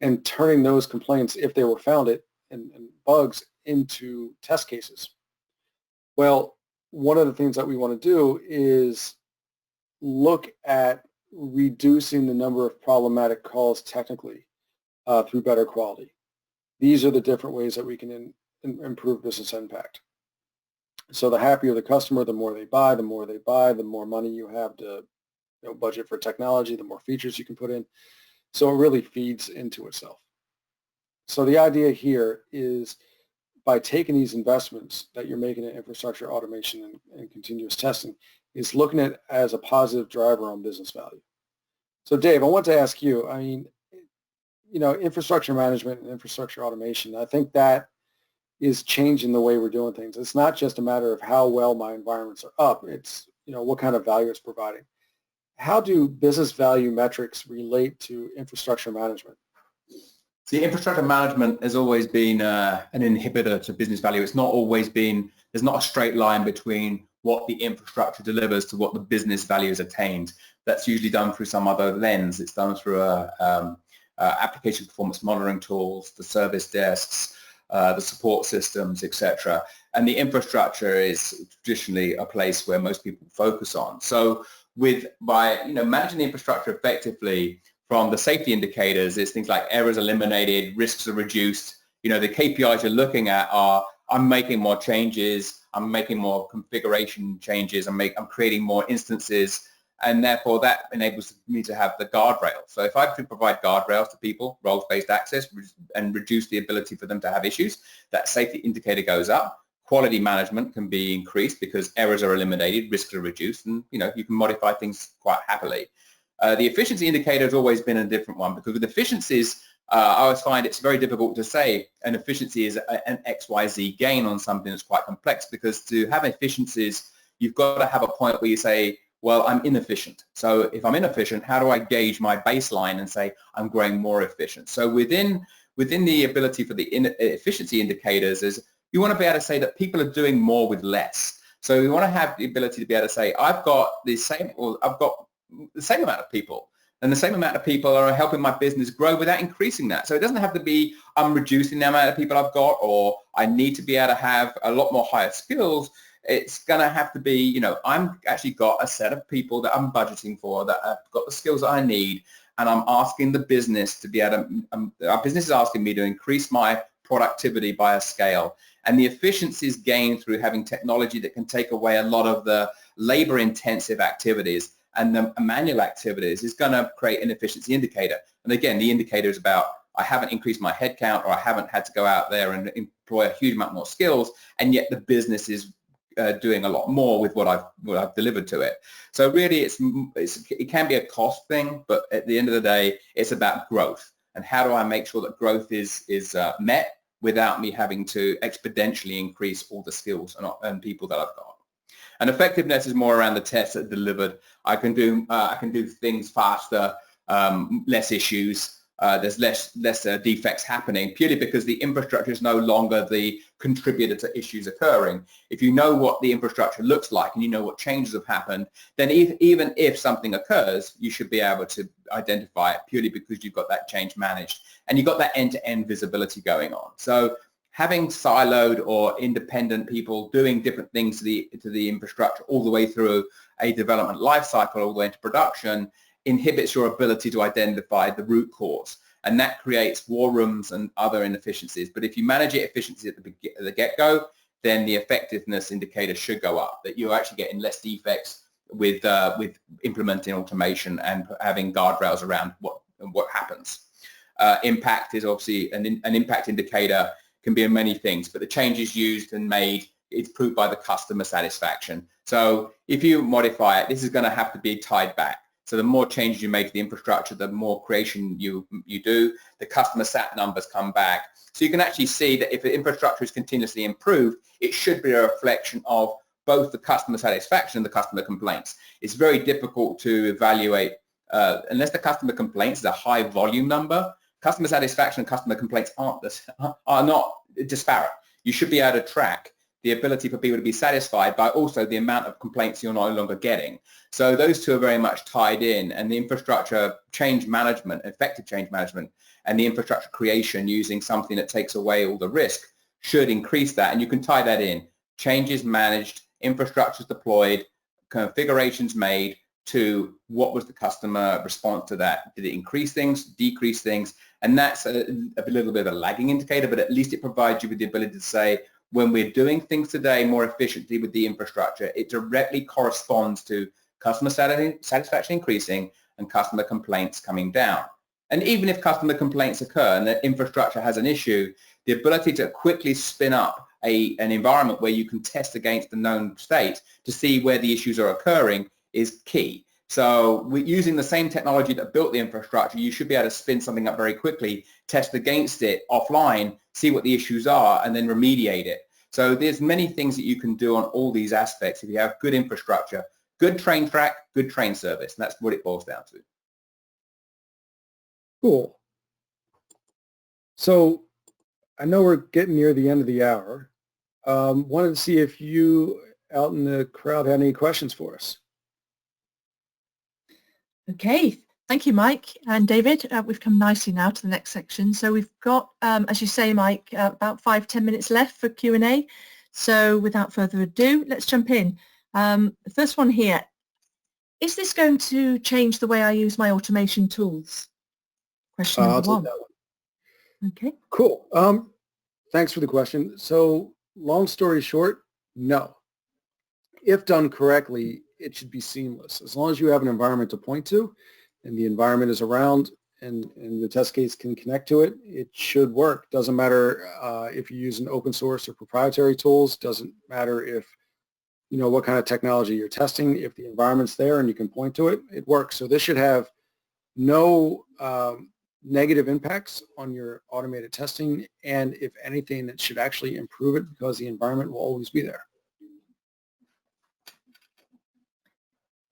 and turning those complaints, if they were found and bugs, into test cases. Well, one of the things that we want to do is look at reducing the number of problematic calls technically through better quality. These are the different ways that we can improve business impact. So the happier the customer, the more they buy, the more money you have to budget for technology, the more features you can put in. So it really feeds into itself. So the idea here is, by taking these investments that you're making in infrastructure automation and continuous testing, is looking at it as a positive driver on business value. So Dave, I want to ask you, infrastructure management and infrastructure automation, I think that is changing the way we're doing things. It's not just a matter of how well my environments are up. It's, what kind of value it's providing. How do business value metrics relate to infrastructure management? See, infrastructure management has always been an inhibitor to business value. It's not always been, there's not a straight line between what the infrastructure delivers to what the business value is attained. That's usually done through some other lens. It's done through application performance monitoring tools, the service desks, the support systems, etc. And the infrastructure is traditionally a place where most people focus on. So by managing the infrastructure effectively, from the safety indicators, it's things like errors eliminated, risks are reduced. The KPIs you're looking at are, I'm making more changes, I'm making more configuration changes, I'm creating more instances, and therefore that enables me to have the guardrail. So if I could provide guardrails to people, roles-based access, and reduce the ability for them to have issues, that safety indicator goes up. Quality management can be increased because errors are eliminated, risks are reduced, and you can modify things quite happily. The efficiency indicator has always been a different one, because with efficiencies, I always find it's very difficult to say an efficiency is an XYZ gain on something that's quite complex, because to have efficiencies, you've got to have a point where you say, well, I'm inefficient. So if I'm inefficient, how do I gauge my baseline and say I'm growing more efficient? So within the ability for the efficiency indicators is, you want to be able to say that people are doing more with less. So we want to have the ability to be able to say, I've got the same amount of people, and the same amount of people are helping my business grow without increasing that. So it doesn't have to be I'm reducing the amount of people I've got, or I need to be able to have a lot more higher skills. It's going to have to be, I'm actually got a set of people that I'm budgeting for, that have got the skills that I need, and I'm asking the business to be able to, our business is asking me to increase my productivity by a scale. And the efficiencies gained through having technology that can take away a lot of the labor-intensive activities and the manual activities is going to create an efficiency indicator. And again, the indicator is about, I haven't increased my headcount, or I haven't had to go out there and employ a huge amount more skills, and yet the business is doing a lot more with what I've delivered to it. So really, it can be a cost thing, but at the end of the day, it's about growth. And how do I make sure that growth is met without me having to exponentially increase all the skills and people that I've got? And effectiveness is more around the tests that are delivered. I can do things faster, less issues. There's less defects happening, purely because the infrastructure is no longer the contributor to issues occurring. If you know what the infrastructure looks like and you know what changes have happened, then even if something occurs, you should be able to identify it, purely because you've got that change managed and you've got that end-to-end visibility going on. So having siloed or independent people doing different things to the infrastructure all the way through a development life cycle all the way into production inhibits your ability to identify the root cause, and that creates war rooms and other inefficiencies. But if you manage it efficiently at the get-go, then the effectiveness indicator should go up, that you're actually getting less defects with implementing automation and having guardrails around what happens. Impact is obviously an impact indicator, can be in many things, but the changes used and made, it's proved by the customer satisfaction. So if you modify it, this is going to have to be tied back. So the more changes you make to the infrastructure, the more creation you do, the customer sat numbers come back. So you can actually see that if the infrastructure is continuously improved, it should be a reflection of both the customer satisfaction and the customer complaints. It's very difficult to evaluate, unless the customer complaints is a high volume number. Customer satisfaction and customer complaints are not disparate. You should be able to track the ability for people to be satisfied by also the amount of complaints you're no longer getting. So those two are very much tied in, and the infrastructure change management, effective change management, and the infrastructure creation using something that takes away all the risk should increase that, and you can tie that in. Changes managed, infrastructures deployed, configurations made to what was the customer response to that. Did it increase things, decrease things? And that's a little bit of a lagging indicator, but at least it provides you with the ability to say, when we're doing things today more efficiently with the infrastructure, it directly corresponds to customer satisfaction increasing and customer complaints coming down. And even if customer complaints occur and the infrastructure has an issue, the ability to quickly spin up an environment where you can test against the known state to see where the issues are occurring is key. So we're using the same technology that built the infrastructure. You should be able to spin something up very quickly, test against it offline, see what the issues are, and then remediate it. So there's many things that you can do on all these aspects if you have good infrastructure, good train track, good train service, and that's what it boils down to. Cool. So I know we're getting near the end of the hour. Wanted to see if you out in the crowd had any questions for us. Okay, thank you, Mike and David. We've come nicely now to the next section. So we've got, as you say, Mike, about 5-10 minutes left for Q&A. So without further ado, let's jump in. The first one here, is this going to change the way I use my automation tools? Question number one. I'll take that one. Okay. Cool. Thanks for the question. So long story short, no. If done correctly, it should be seamless. As long as you have an environment to point to and the environment is around and the test case can connect to it, it should work. Doesn't matter if you use an open source or proprietary tools. Doesn't matter if, you know, what kind of technology you're testing. If the environment's there and you can point to it, it works. So this should have no negative impacts on your automated testing. And if anything, it should actually improve it because the environment will always be there.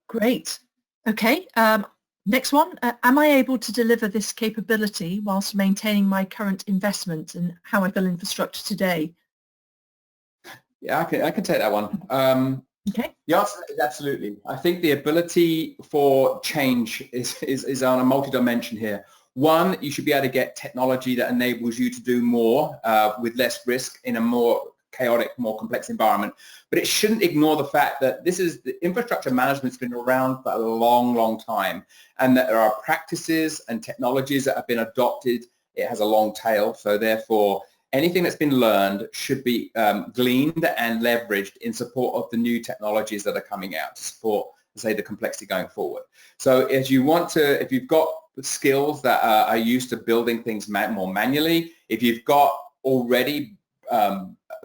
Great. Okay. Next one. Am I able to deliver this capability whilst maintaining my current investment and how I build infrastructure today? Yeah, I can take that one. Okay. The answer is absolutely. I think the ability for change is on a multi-dimension here. One, you should be able to get technology that enables you to do more with less risk in a more chaotic, more complex environment. But it shouldn't ignore the fact that the infrastructure management's been around for a long, long time, and that there are practices and technologies that have been adopted. It has a long tail, so therefore anything that's been learned should be gleaned and leveraged in support of the new technologies that are coming out to support, say, the complexity going forward. So if you've got skills that are used to building things more manually, if you've got already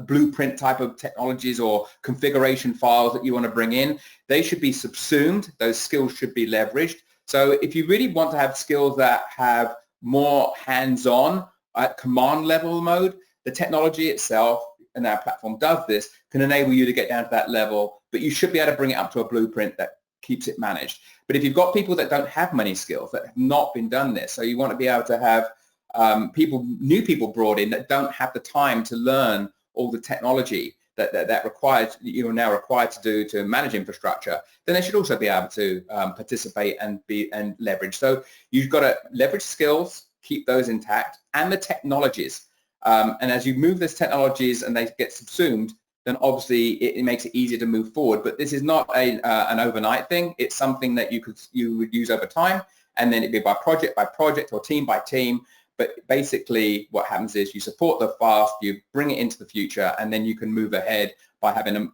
blueprint type of technologies or configuration files that you want to bring in, they should be subsumed. Those skills should be leveraged. So if you really want to have skills that have more hands-on at command level mode, the technology itself, and our platform does this, can enable you to get down to that level, but you should be able to bring it up to a blueprint that keeps it managed. But if you've got people that don't have many skills, that have not been done this, so you want to be able to have new people brought in that don't have the time to learn all the technology that required, you're now required to do to manage infrastructure, then they should also be able to participate and leverage. So you've got to leverage skills, keep those intact, and the technologies. And as you move those technologies and they get subsumed, then obviously it makes it easier to move forward. But this is not an overnight thing. It's something that you would use over time, and then it'd be by project or team by team. But basically what happens is you support the past, you bring it into the future, and then you can move ahead by having them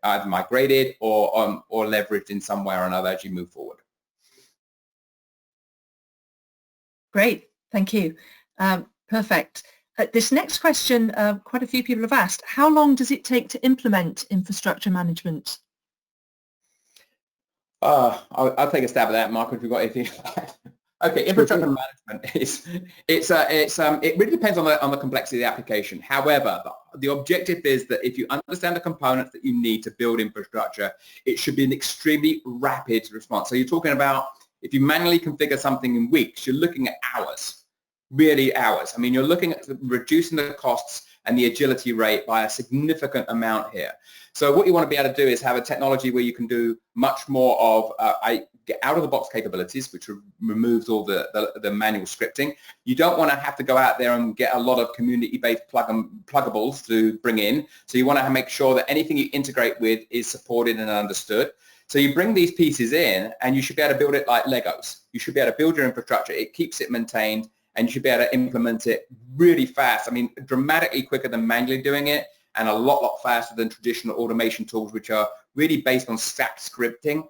either migrated or leveraged in some way or another as you move forward. Great, thank you. Perfect. This next question, quite a few people have asked, how long does it take to implement infrastructure management? I'll take a stab at that, Mark, if you've got anything. Okay, infrastructure management it really depends on the complexity of the application. However, the objective is that if you understand the components that you need to build infrastructure, it should be an extremely rapid response. So you're talking about, if you manually configure something in weeks, you're looking at hours, really hours. I mean, you're looking at reducing the costs and the agility rate by a significant amount here. So what you want to be able to do is have a technology where you can do much more of get out-of-the-box capabilities, which removes all the manual scripting. You don't want to have to go out there and get a lot of community-based pluggables to bring in. So you want to make sure that anything you integrate with is supported and understood. So you bring these pieces in, and you should be able to build it like Legos. You should be able to build your infrastructure. It keeps it maintained, and you should be able to implement it really fast. I mean, dramatically quicker than manually doing it, and a lot faster than traditional automation tools, which are really based on stack scripting,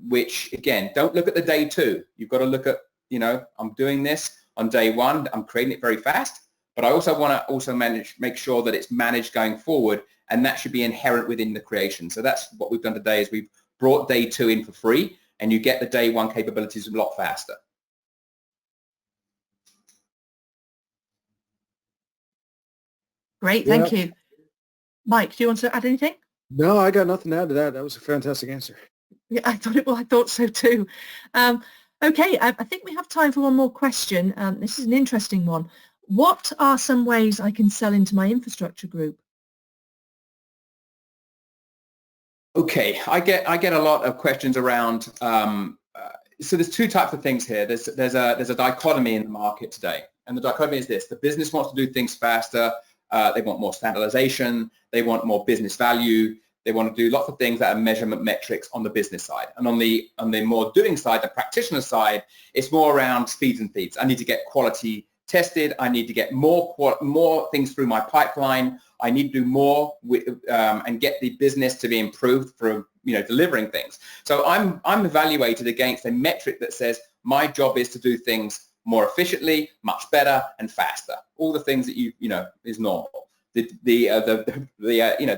which, again, don't look at the day two. You've got to look at, I'm doing this on day one. I'm creating it very fast, but I also want to make sure that it's managed going forward, and that should be inherent within the creation. So that's what we've done today, is we've brought day two in for free, and you get the day one capabilities a lot faster. Great, thank you. Mike, do you want to add anything? No, I got nothing to add to that. That was a fantastic answer. Yeah, I thought so too. Okay, I think we have time for one more question. This is an interesting one. What are some ways I can sell into my infrastructure group? Okay, I get a lot of questions around. So there's two types of things here. There's a dichotomy in the market today, and the dichotomy is this: the business wants to do things faster. They want more standardization. They want more business value. They want to do lots of things that are measurement metrics on the business side. And on the more doing side, the practitioner side, it's more around speeds and feeds. I need to get quality tested. I need to get more things through my pipeline. I need to do more and get the business to be improved for delivering things. So I'm evaluated against a metric that says my job is to do things more efficiently, much better, and faster. All the things that is normal. The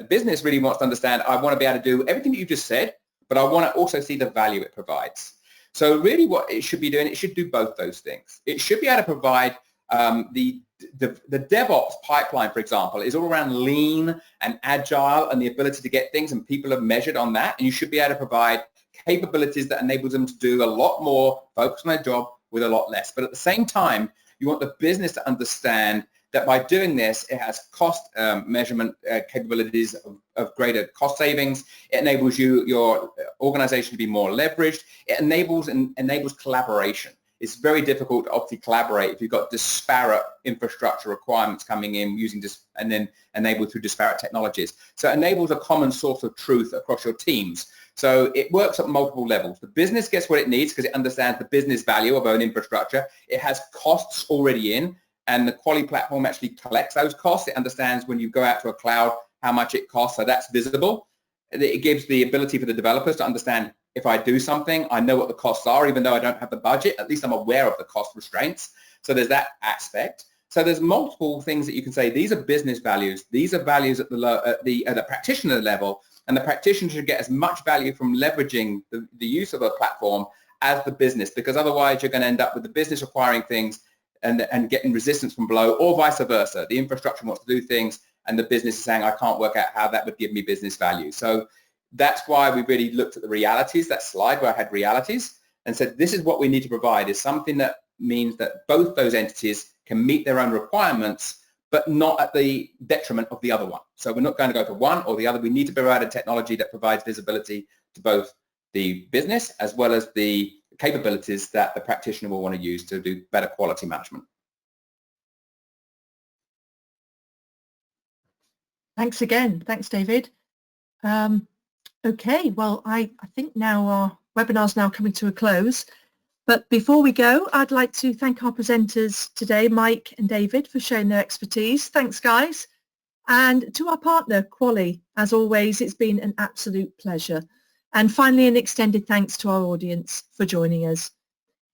business really wants to understand, I want to be able to do everything that you just said, but I want to also see the value it provides. So really what it should be doing, it should do both those things. It should be able to provide the DevOps pipeline, for example, is all around lean and agile and the ability to get things, and people have measured on that, and you should be able to provide capabilities that enable them to do a lot more, focus on their job with a lot less. But at the same time, you want the business to understand that by doing this, it has cost measurement capabilities of greater cost savings. It enables your organization to be more leveraged. It enables collaboration. It's very difficult to obviously collaborate if you've got disparate infrastructure requirements coming in using this, and then enabled through disparate technologies. So it enables a common source of truth across your teams. So it works at multiple levels. The business gets what it needs because it understands the business value of own infrastructure. It has costs already in, and the Quali platform actually collects those costs. It understands when you go out to a cloud how much it costs, so that's visible. It gives the ability for the developers to understand if I do something, I know what the costs are, even though I don't have the budget. At least I'm aware of the cost restraints. So there's that aspect. So there's multiple things that you can say. These are business values. These are values at the practitioner level, and the practitioner should get as much value from leveraging the use of a platform as the business, because otherwise you're going to end up with the business requiring things and getting resistance from below, or vice versa. The infrastructure wants to do things and the business is saying, I can't work out how that would give me business value. So that's why we really looked at the realities, that slide where I had realities, and said, this is what we need to provide, is something that means that both those entities can meet their own requirements, but not at the detriment of the other one. So we're not going to go for one or the other. We need to provide a technology that provides visibility to both the business as well as the capabilities that the practitioner will want to use to do better quality management. Thanks again. Thanks, David. Okay, well, I think now our webinar's now coming to a close. But before we go, I'd like to thank our presenters today, Mike and David, for sharing their expertise. Thanks, guys. And to our partner, Quali, as always, it's been an absolute pleasure. And finally, an extended thanks to our audience for joining us.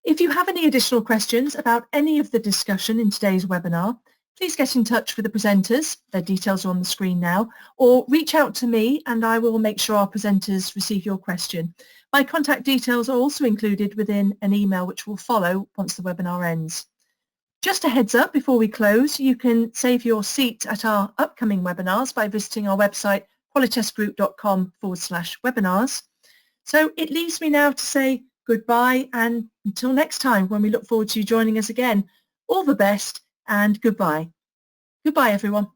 If you have any additional questions about any of the discussion in today's webinar, please get in touch with the presenters. Their details are on the screen now, or reach out to me and I will make sure our presenters receive your question. My contact details are also included within an email which will follow once the webinar ends. Just a heads up before we close, you can save your seat at our upcoming webinars by visiting our website qualitestgroup.com/webinars. So it leaves me now to say goodbye, and until next time when we look forward to you joining us again, all the best and goodbye. Goodbye, everyone.